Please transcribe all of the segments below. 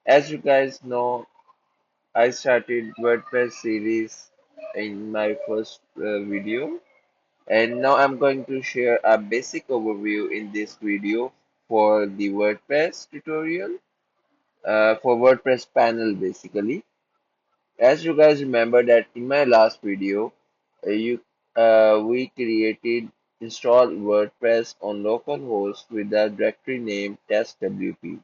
As you guys know, I started WordPress series in my first video, and now I'm going to share a basic overview in this video for the WordPress tutorial, for WordPress panel basically. As you guys remember that in my last video, you we created installed WordPress on localhost with the directory name testwp.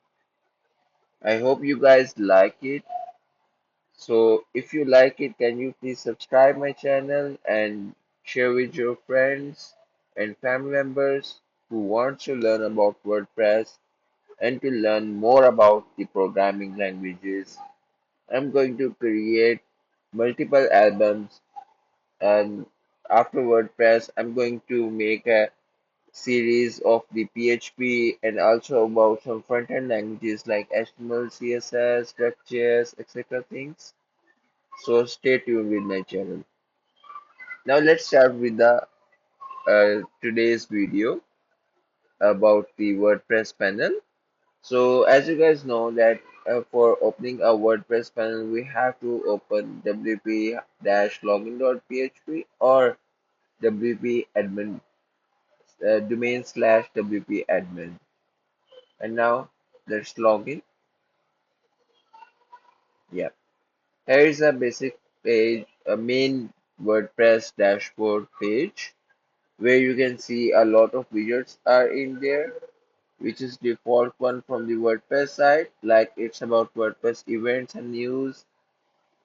I hope you guys like it. So if you like it, can you please subscribe my channel and share with your friends and family members who want to learn about WordPress and to learn more about the programming languages. I'm going to create multiple albums, and after WordPress I'm going to make a series of the PHP and also about some front-end languages like HTML, CSS, React.js, etc. things. So stay tuned with my channel. Now let's start with the today's video about the WordPress panel. So as you guys know that for opening a WordPress panel, we have to open wp-login.php or wp admin domain slash wp admin. And now let's log in. Yeah, here is a basic page, a main WordPress dashboard page where you can see a lot of widgets are in there, which is default one from the WordPress side, like it's about WordPress events and news,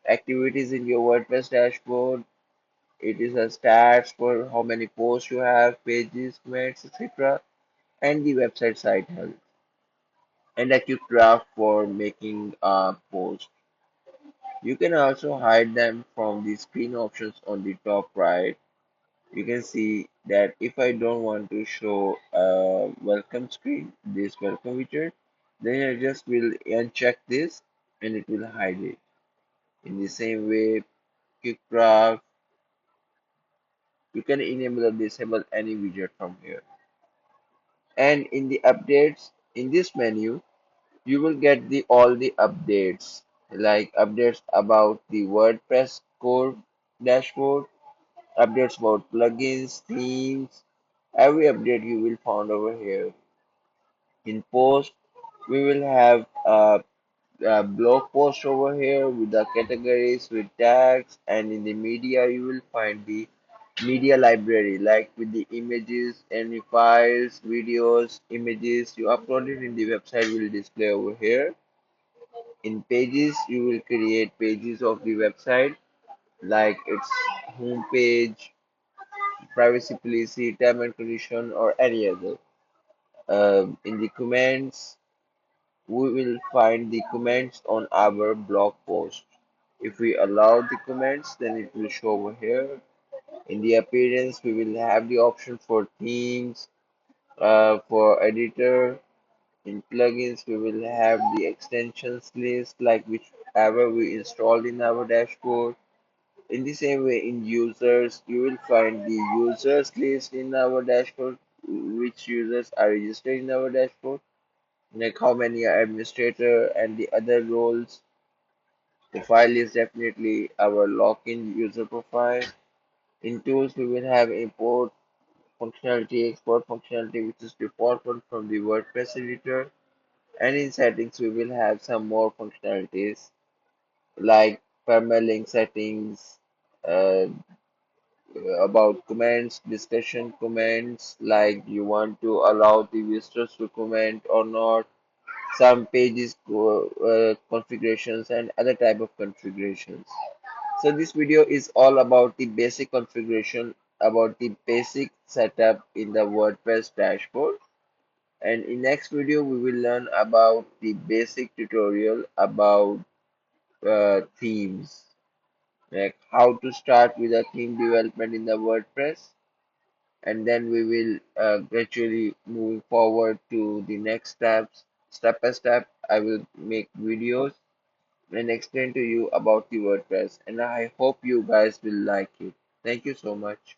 activities in your WordPress dashboard. It is a stats for how many posts you have, pages, comments, etc., and the website site health, and a quick draft for making a post. You can also hide them from the screen options on the top right. You can see that if I don't want to show a welcome screen, this welcome widget, then I just will uncheck this and it will hide it. In the same way, quick draft, you can enable or disable any widget from here. And in the updates, in this menu, you will get the all the updates, like updates about the WordPress core dashboard, updates about plugins, themes, every update you will find over here. In post, we will have a blog post over here with the categories with tags, and in the media you will find the media library like with the images, any files, videos, images you uploaded in the website will display over here. In pages, you will create pages of the website like its home page, privacy policy, term and condition, or any other. In the comments, we will find the comments on our blog post. If we allow the comments, then it will show over here. In the appearance, we will have the option for themes, for editor. In plugins, we will have the extensions list, like whichever we installed in our dashboard. In the same way, in users, you will find the users list in our dashboard, which users are registered in our dashboard, like how many are administrator and the other roles. The file is definitely our login user profile. In tools, we will have import functionality, export functionality, which is default one from the WordPress editor. And in settings, we will have some more functionalities like permalink settings, uh, about comments, discussion comments, like you want to allow the visitors to comment or not, some pages configurations and other type of configurations. So this video is all about the basic configuration, about the basic setup in the WordPress dashboard. And in next video we will learn about the basic tutorial about themes, like how to start with a theme development in the WordPress, and then we will gradually move forward to the next steps. Step by step, I will make videos and explain to you about the WordPress, and I hope you guys will like it. Thank you so much.